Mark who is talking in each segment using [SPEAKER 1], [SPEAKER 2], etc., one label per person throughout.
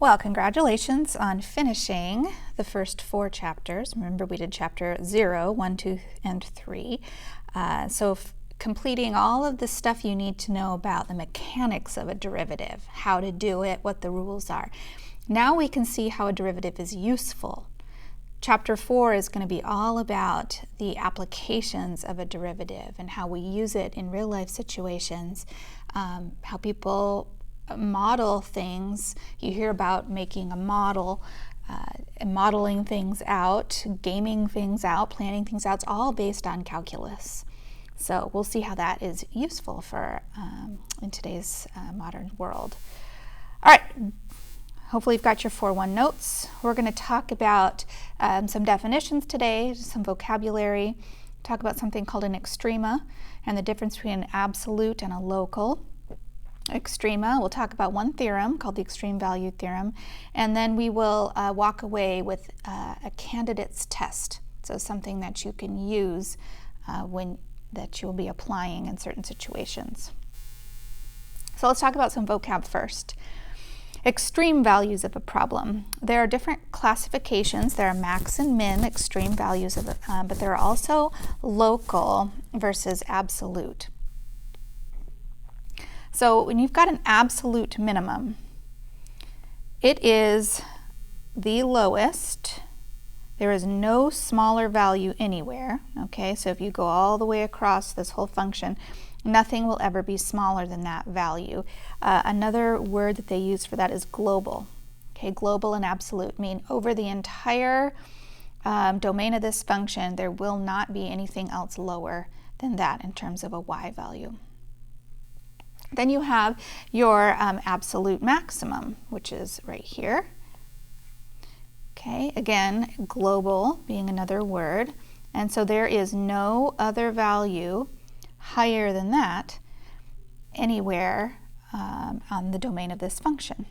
[SPEAKER 1] Well, congratulations on finishing the first 4 chapters. Remember, we did chapter 0, 1, 2, and 3. Completing all of the stuff you need to know about the mechanics of a derivative, how to do it, what the rules are. Now we can see how a derivative is useful. Chapter 4 is going to be all about the applications of a derivative and how we use it in real-life situations, how people model things. You hear about making a model, modeling things out, gaming things out, planning things out. It's all based on calculus. So we'll see how that is useful for in today's modern world. All right, hopefully you've got your 4-1 notes. We're going to talk about some definitions today, some vocabulary, talk about something called an extrema and the difference between an absolute and a local. Extrema, we'll talk about one theorem called the extreme value theorem, and then we will walk away with a candidate's test, so something that you can use that you'll be applying in certain situations. So let's talk about some vocab first. Extreme values of a problem. There are different classifications. There are max and min extreme values of but there are also local versus absolute. So when you've got an absolute minimum, it is the lowest. There is no smaller value anywhere, okay? So if you go all the way across this whole function, nothing will ever be smaller than that value. Another word that they use for that is global. Okay, global and absolute mean over the entire domain of this function, there will not be anything else lower than that in terms of a y value. Then you have your absolute maximum, which is right here. Okay, again, global being another word. And so there is no other value higher than that anywhere on the domain of this function.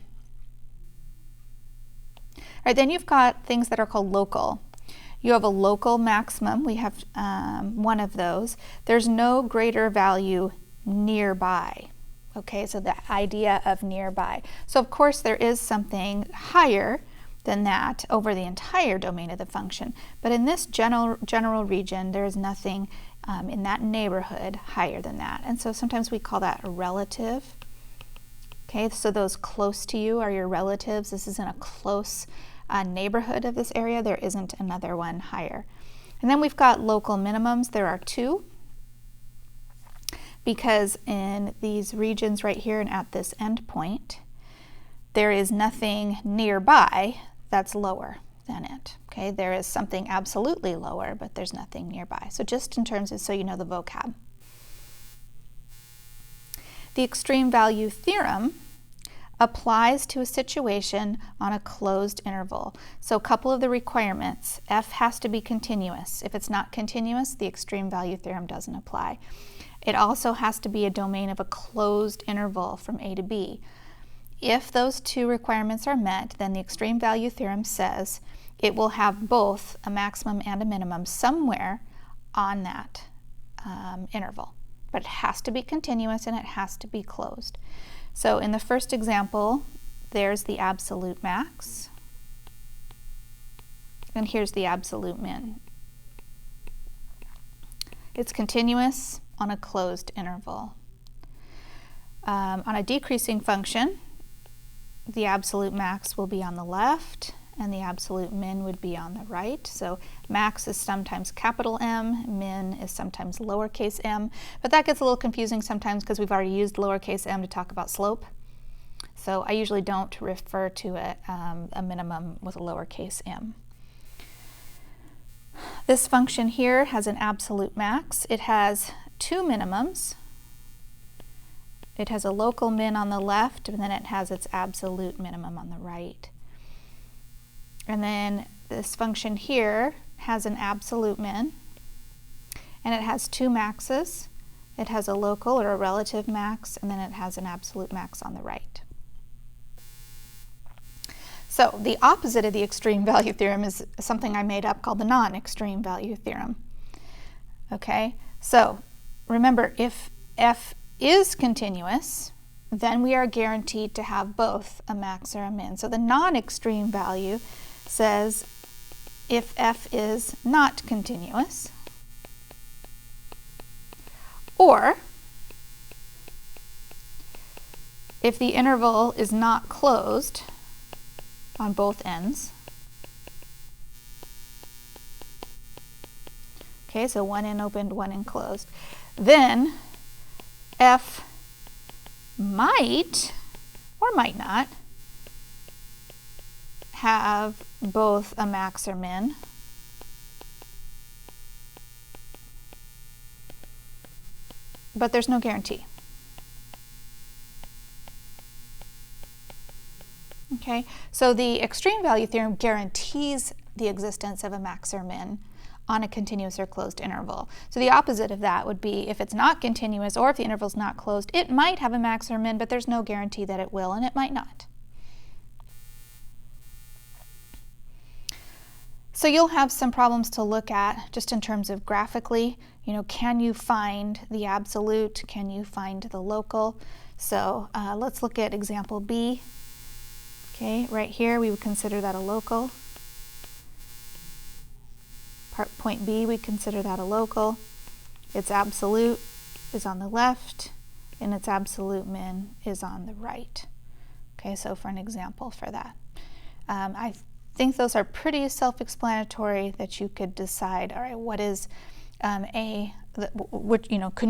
[SPEAKER 1] All right, then you've got things that are called local. You have a local maximum. We have one of those. There's no greater value nearby. Okay, so the idea of nearby. So of course there is something higher than that over the entire domain of the function, but in this general region there is nothing in that neighborhood higher than that, and so sometimes we call that a relative. Okay, so those close to you are your relatives. This is in a close neighborhood of this area. There isn't another one higher. And then we've got local minimums. There are 2. Because in these regions right here and at this endpoint, there is nothing nearby that's lower than it. Okay, there is something absolutely lower, but there's nothing nearby. So just in terms of, so you know the vocab. The extreme value theorem applies to a situation on a closed interval. So a couple of the requirements: f has to be continuous. If it's not continuous, the extreme value theorem doesn't apply. It also has to be a domain of a closed interval from A to B. If those 2 requirements are met, then the extreme value theorem says it will have both a maximum and a minimum somewhere on that interval. But it has to be continuous and it has to be closed. So in the first example, there's the absolute max, and here's the absolute min. It's continuous on a closed interval. On a decreasing function, the absolute max will be on the left and the absolute min would be on the right. So max is sometimes capital M, min is sometimes lowercase m, but that gets a little confusing sometimes because we've already used lowercase m to talk about slope. So I usually don't refer to a minimum with a lowercase m. This function here has an absolute max. It has 2 minimums. It has a local min on the left, and then it has its absolute minimum on the right. And then this function here has an absolute min, and it has 2 maxes. It has a local or a relative max, and then it has an absolute max on the right. So the opposite of the extreme value theorem is something I made up called the non-extreme value theorem. Okay, so remember, if f is continuous, then we are guaranteed to have both a max or a min. So the non-extreme value says if f is not continuous, or if the interval is not closed on both ends. Okay, so one end opened, one end closed. Then f might or might not have both a max or min. But there's no guarantee. Okay, so the extreme value theorem guarantees the existence of a max or min on a continuous or closed interval. So the opposite of that would be if it's not continuous or if the interval is not closed, it might have a max or min, but there's no guarantee that it will, and it might not. So you'll have some problems to look at just in terms of graphically. Can you find the absolute? Can you find the local? So let's look at example B. Okay, right here we would consider that a local. Point B, we consider that a local. Its absolute is on the left, and its absolute min is on the right. Okay, so for an example for that. I think those are pretty self-explanatory that you could decide, all right, what is can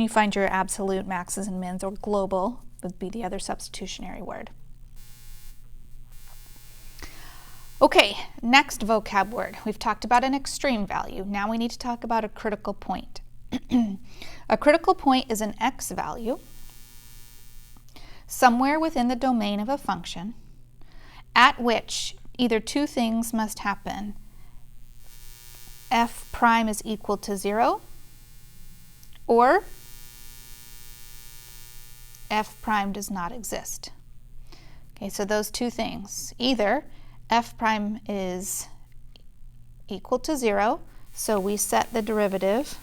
[SPEAKER 1] you find your absolute maxes and mins, or global would be the other substitutionary word. Okay, next vocab word. We've talked about an extreme value. Now we need to talk about a critical point. A critical point is an x value somewhere within the domain of a function at which either two things must happen. F prime is equal to 0, or f prime does not exist. Okay, so those two things. Either f prime is equal to 0, so we set the derivative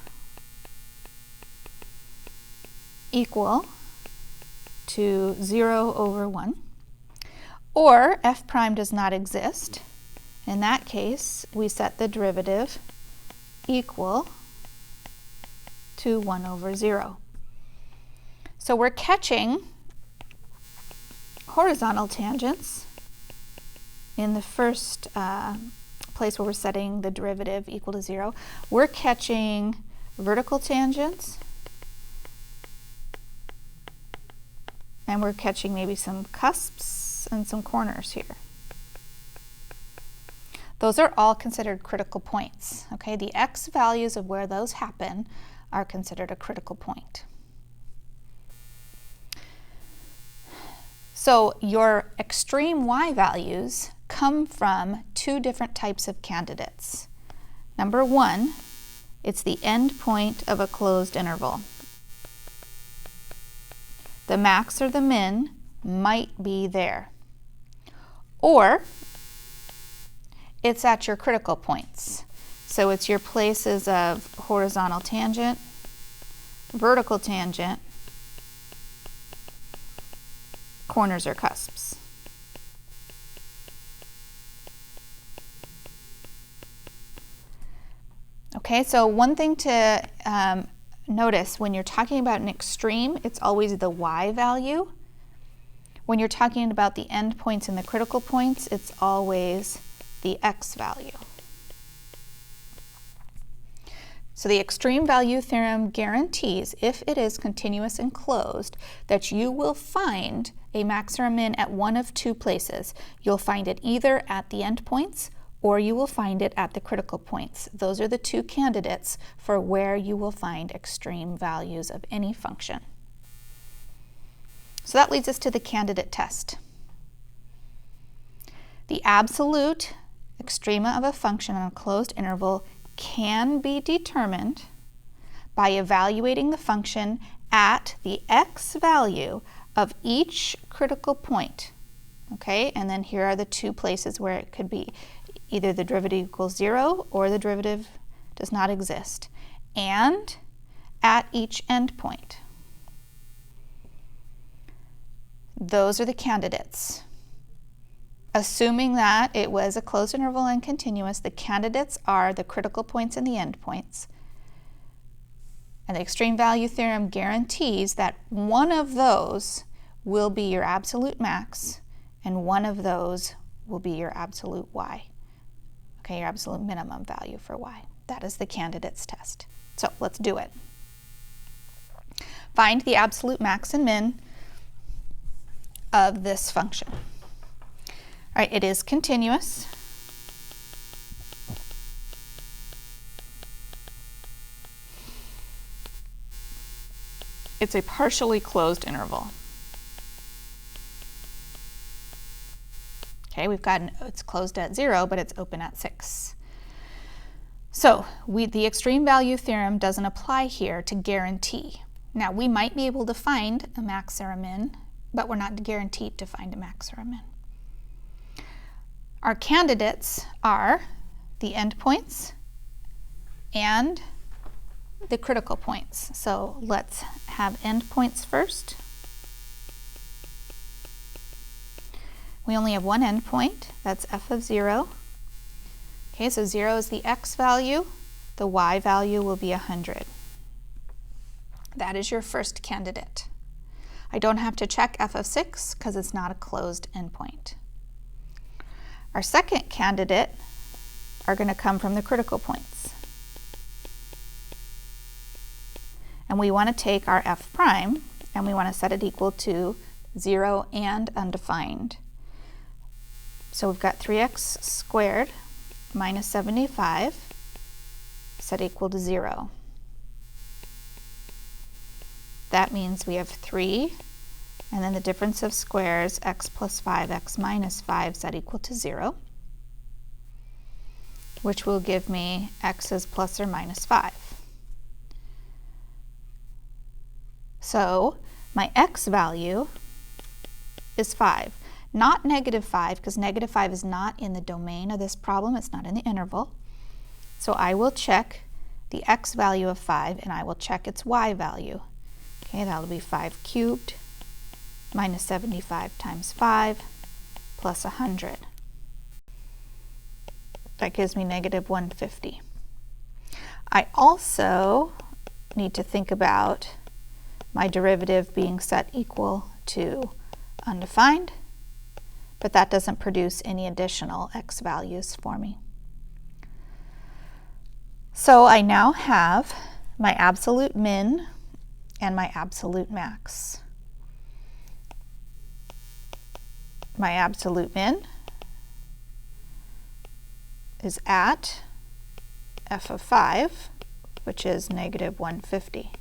[SPEAKER 1] equal to 0 over 1, or f prime does not exist. In that case, we set the derivative equal to 1 over 0. So we're catching horizontal tangents in the first place where we're setting the derivative equal to 0. We're catching vertical tangents, and we're catching maybe some cusps and some corners here. Those are all considered critical points. Okay, the x values of where those happen are considered a critical point. So your extreme y values come from two different types of candidates. Number one, it's the end point of a closed interval. The max or the min might be there. Or it's at your critical points. So it's your places of horizontal tangent, vertical tangent, corners or cusps. Okay, so one thing to notice when you're talking about an extreme, it's always the y value. When you're talking about the end points and the critical points, it's always the x value. So the extreme value theorem guarantees, if it is continuous and closed, that you will find a max or a min at one of two places. You'll find it either at the endpoints or you will find it at the critical points. Those are the two candidates for where you will find extreme values of any function. So that leads us to the candidate test. The absolute extrema of a function on a closed interval can be determined by evaluating the function at the x value of each critical point. Okay, and then here are the two places where it could be either the derivative equals 0 or the derivative does not exist, and at each endpoint. those are the candidates. Assuming that it was a closed interval and continuous, the candidates are the critical points and the endpoints. And the extreme value theorem guarantees that one of those will be your absolute max and one of those will be your absolute y. Okay, your absolute minimum value for y. That is the candidates test. So let's do it. Find the absolute max and min of this function. All right, it is continuous. It's a partially closed interval. Okay, we've got it's closed at 0, but it's open at 6. So the extreme value theorem doesn't apply here to guarantee. Now, we might be able to find a max or a min, but we're not guaranteed to find a max or a min. Our candidates are the endpoints and the critical points. So let's have endpoints first. We only have one endpoint, that's f of 0. Okay, so 0 is the x value, the y value will be 100. That is your first candidate. I don't have to check f of 6 because it's not a closed endpoint. Our second candidate are going to come from the critical points. And we want to take our f prime and we want to set it equal to 0 and undefined. So we've got 3x squared minus 75 set equal to 0. That means we have 3, and then the difference of squares, x plus 5, x minus 5 set equal to 0, which will give me x is plus or minus 5. So my x value is 5. Not negative 5, because negative 5 is not in the domain of this problem. It's not in the interval. So I will check the x value of 5, and I will check its y value. Okay, that'll be 5 cubed minus 75 times 5 plus 100. That gives me negative 150. I also need to think about my derivative being set equal to undefined, but that doesn't produce any additional x values for me. So I now have my absolute min and my absolute max. My absolute min is at f of 5, which is negative 150.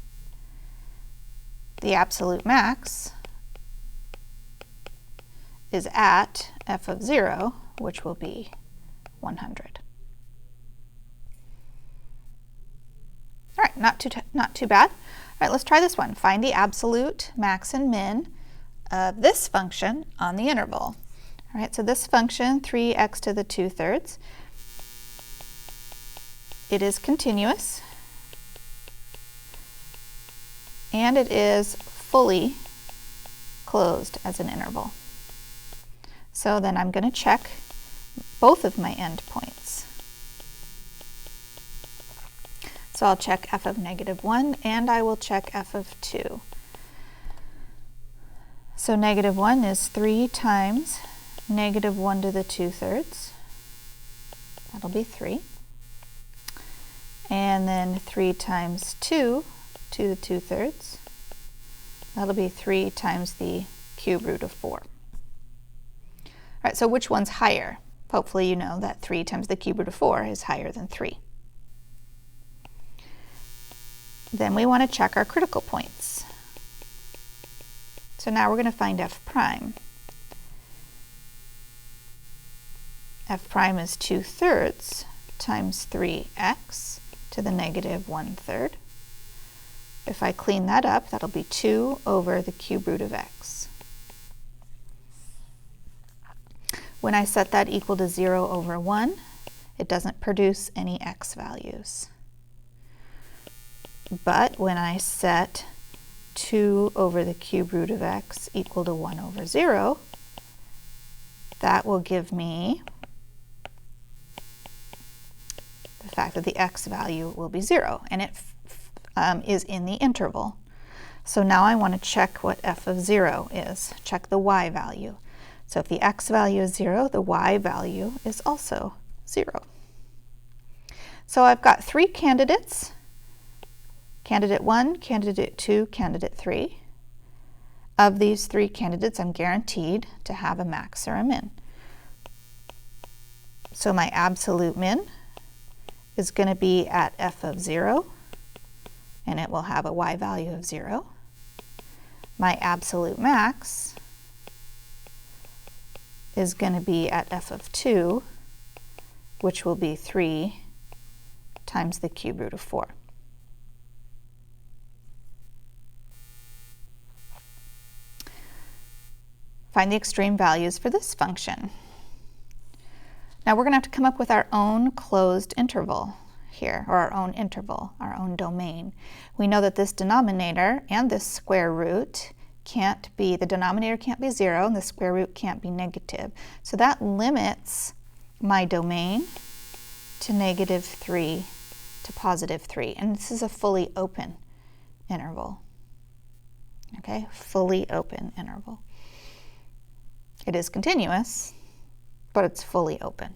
[SPEAKER 1] The absolute max is at f of 0, which will be 100. All right, not too bad. All right, let's try this one. Find the absolute max and min of this function on the interval. All right, so this function, 3x to the 2/3, it is continuous, and it is fully closed as an interval. So then I'm going to check both of my endpoints. So I'll check f of negative 1 and I will check f of 2. So negative 1 is 3 times negative 1 to the 2/3. That'll be 3. And then 3 times 2 to the 2/3. That'll be 3 times the cube root of 4. All right, so which one's higher? Hopefully you know that 3 times the cube root of 4 is higher than 3. Then we want to check our critical points. So now we're going to find f prime. F prime is 2/3 times 3x to the negative 1/3. If I clean that up, that'll be 2 over the cube root of x. When I set that equal to 0 over 1, it doesn't produce any x values. But when I set 2 over the cube root of x equal to 1 over 0, that will give me the fact that the x value will be 0, and it is in the interval. So now I want to check what f of 0 is, check the y value. So if the x value is 0, the y value is also 0. So I've got 3 candidates, candidate 1, candidate 2, candidate 3. Of these 3 candidates, I'm guaranteed to have a max or a min. So my absolute min is going to be at f of 0, and it will have a y value of 0. My absolute max is going to be at f of 2, which will be 3 times the cube root of 4. Find the extreme values for this function. Now we're going to have to come up with our own closed interval here, or our own interval, our own domain. We know that this denominator and this square root can't be, the denominator can't be 0 and the square root can't be negative. So that limits my domain to -3 to +3. And this is a fully open interval. Okay, fully open interval. It is continuous, but it's fully open.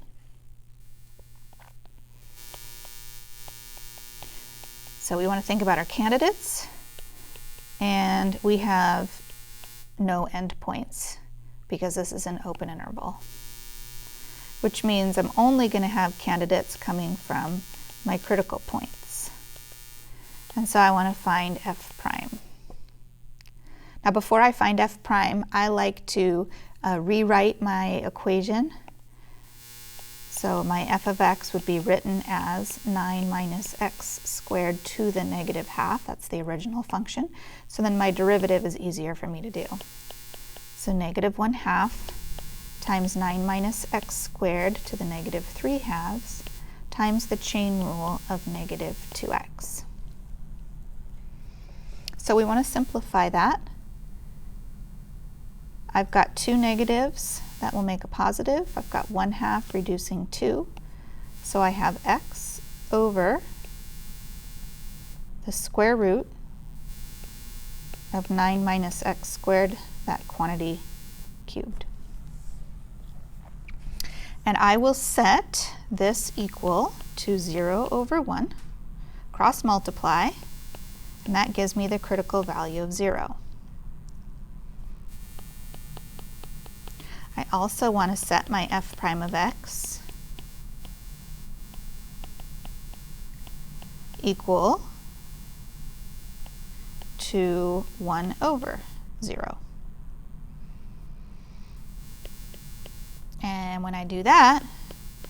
[SPEAKER 1] So we want to think about our candidates, and we have no endpoints because this is an open interval, which means I'm only going to have candidates coming from my critical points. And so I want to find f prime. Now before I find f prime, I like to rewrite my equation. So my f of x would be written as 9 minus x squared to the -1/2. That's the original function. So then my derivative is easier for me to do. So -1/2 times 9 minus x squared to the -3/2 times the chain rule of -2x. So we want to simplify that. I've got 2 negatives. That will make a positive. I've got 1/2 reducing 2. So I have x over the square root of 9 minus x squared, that quantity cubed. And I will set this equal to 0 over 1, cross multiply, and that gives me the critical value of 0. I also want to set my f prime of x equal to 1 over 0. And when I do that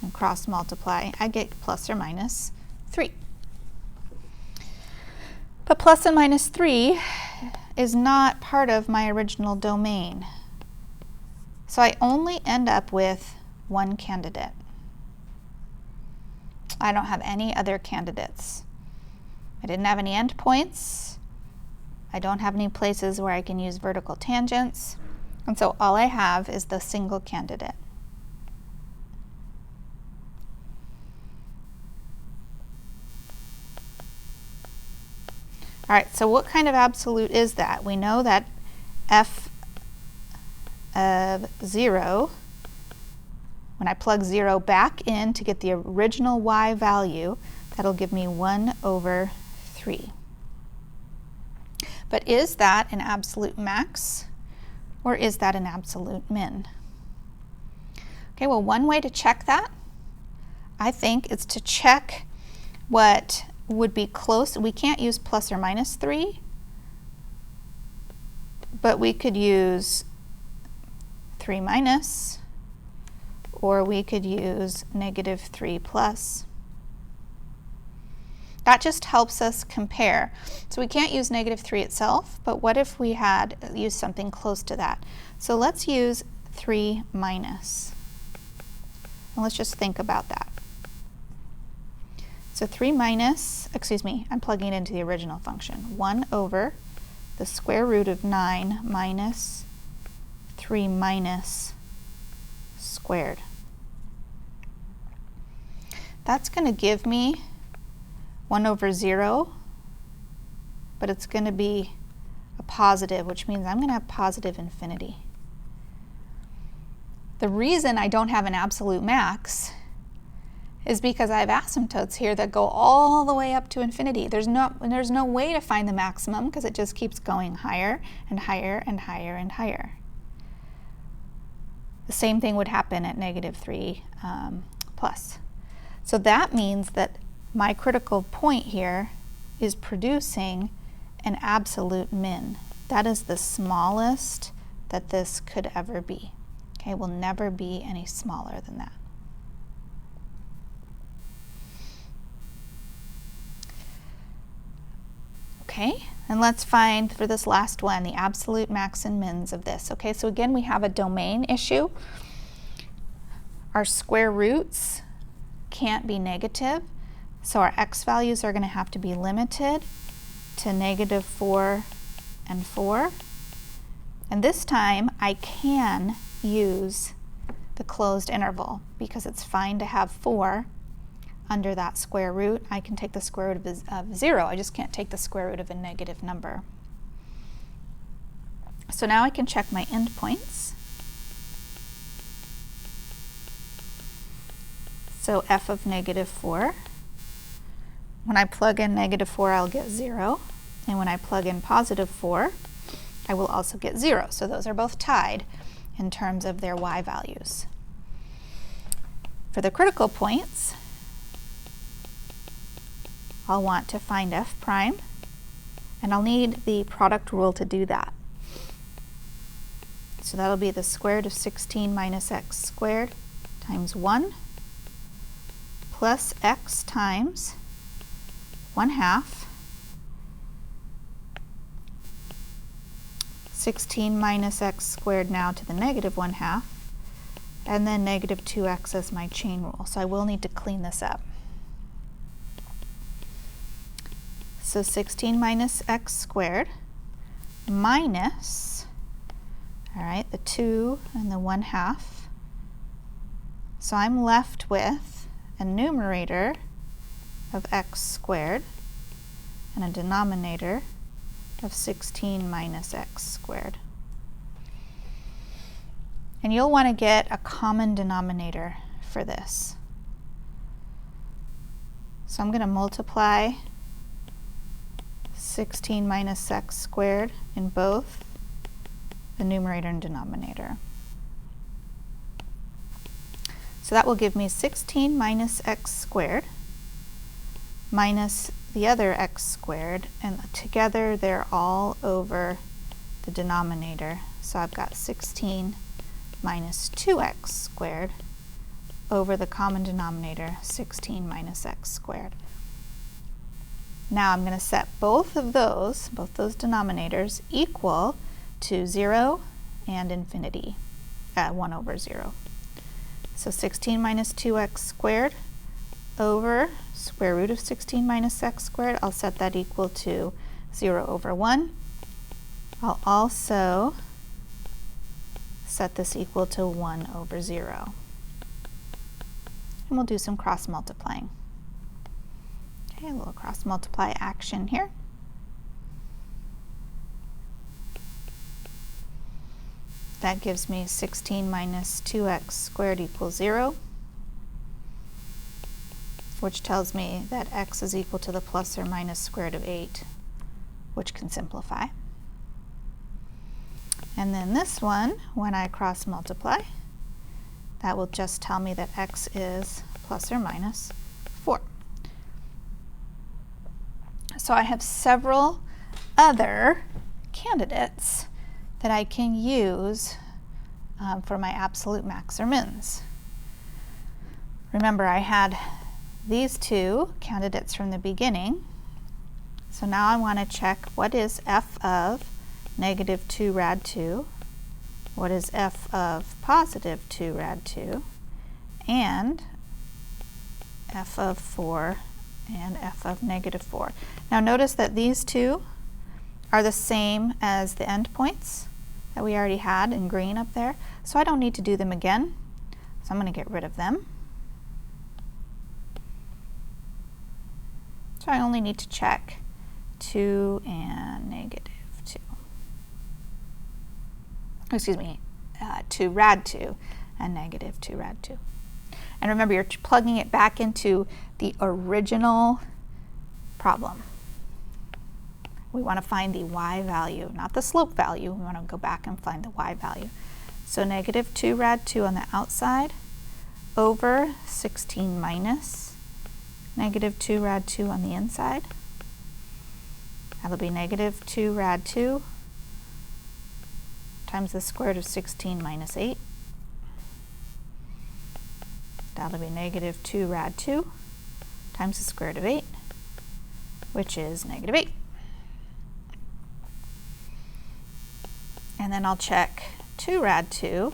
[SPEAKER 1] and cross multiply, I get plus or minus 3. But plus and minus 3 is not part of my original domain. So I only end up with 1 candidate. I don't have any other candidates. I didn't have any endpoints. I don't have any places where I can use vertical tangents. And so all I have is the single candidate. All right, so what kind of absolute is that? We know that f of 0, when I plug 0 back in to get the original y value, that'll give me 1 over 3. But is that an absolute max, or is that an absolute min? Okay, well, one way to check that, I think, is to check what would be close. We can't use plus or minus 3, but we could use 3 minus, or we could use -3 plus. That just helps us compare. So we can't use -3 itself, but what if we had used something close to that? So let's use 3 minus. And let's just think about that. So 3 minus, excuse me, I'm plugging it into the original function. 1 over the square root of 9 minus 3 minus squared. That's going to give me 1 over 0, but it's going to be a positive, which means I'm going to have positive infinity. The reason I don't have an absolute max is because I have asymptotes here that go all the way up to infinity. There's no way to find the maximum because it just keeps going higher and higher and higher and higher. The same thing would happen at -3 plus. So that means that my critical point here is producing an absolute min. That is the smallest that this could ever be. Okay, it will never be any smaller than that. Okay, and let's find for this last one the absolute max and mins of this. Okay, so again we have a domain issue. Our square roots can't be negative, so our x values are going to have to be limited to -4 and 4. And this time I can use the closed interval because it's fine to have 4 under that square root. I can take the square root of 0. I just can't take the square root of a negative number. So now I can check my endpoints. So f of -4. When I plug in -4, I'll get 0. And when I plug in +4, I will also get 0. So those are both tied in terms of their y values. For the critical points, I'll want to find f prime, and I'll need the product rule to do that. So that'll be the square root of 16 minus x squared times 1 plus x times 1/2 16 minus x squared now to the -1/2, and then -2x as my chain rule. So I will need to clean this up. So 16 minus x squared minus, all right, the 2 and the 1/2. So I'm left with a numerator of x squared and a denominator of 16 minus x squared. And you'll want to get a common denominator for this. So I'm going to multiply 16 minus x squared in both the numerator and denominator. So that will give me 16 minus x squared minus the other x squared, and together they're all over the denominator. So I've got 16 minus 2x squared over the common denominator, 16 minus x squared. Now I'm going to set both those denominators equal to 0 and infinity at 1 over 0. So 16 minus 2x squared over square root of 16 minus x squared, I'll set that equal to 0 over 1. I'll also set this equal to 1 over 0. And we'll do some cross multiplying. Okay, a little cross multiply action here. That gives me 16 minus 2x squared equals 0, which tells me that x is equal to the plus or minus square root of 8, which can simplify. And then this one, when I cross multiply, that will just tell me that x is plus or minus 4. So I have several other candidates that I can use for my absolute max or mins. Remember, I had these two candidates from the beginning. So now I want to check what is f of -2 rad 2, what is f of positive 2 rad 2, and f of 4 and f of -4. Now notice that these two are the same as the endpoints that we already had in green up there, so I don't need to do them again. So I'm going to get rid of them. So I only need to check 2 and -2. Excuse me, 2 rad 2 and -2 rad 2. And remember, you're plugging it back into the original problem. We want to find the y value, not the slope value. We want to go back and find the y value. So -2 rad 2 on the outside over 16 minus -2 rad 2 on the inside. That'll be -2 rad 2 times the square root of 16 minus 8. That'll be -2 rad 2 times the square root of 8, which is -8. And then I'll check 2 rad 2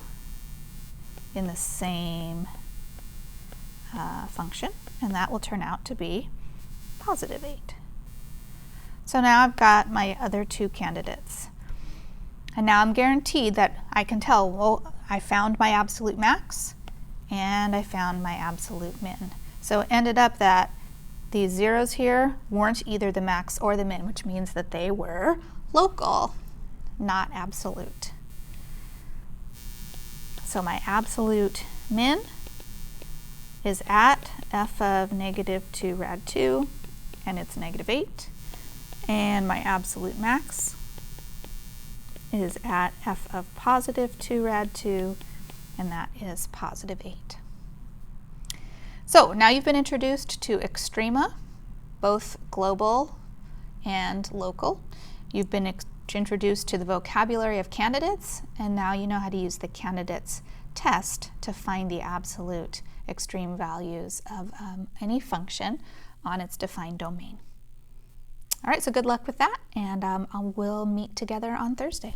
[SPEAKER 1] in the same function, and that will turn out to be +8. So now I've got my other two candidates. And now I'm guaranteed that I can tell, well, I found my absolute max and I found my absolute min. So it ended up that these zeros here weren't either the max or the min, which means that they were local, not absolute. So my absolute min is at f of -2 rad 2, and it's -8. And my absolute max is at f of +2 rad 2, and that is +8. So now you've been introduced to extrema, both global and local. You've been introduced to the vocabulary of candidates, and now you know how to use the candidates test to find the absolute extreme values of any function on its defined domain. All right, so good luck with that, and we'll meet together on Thursday.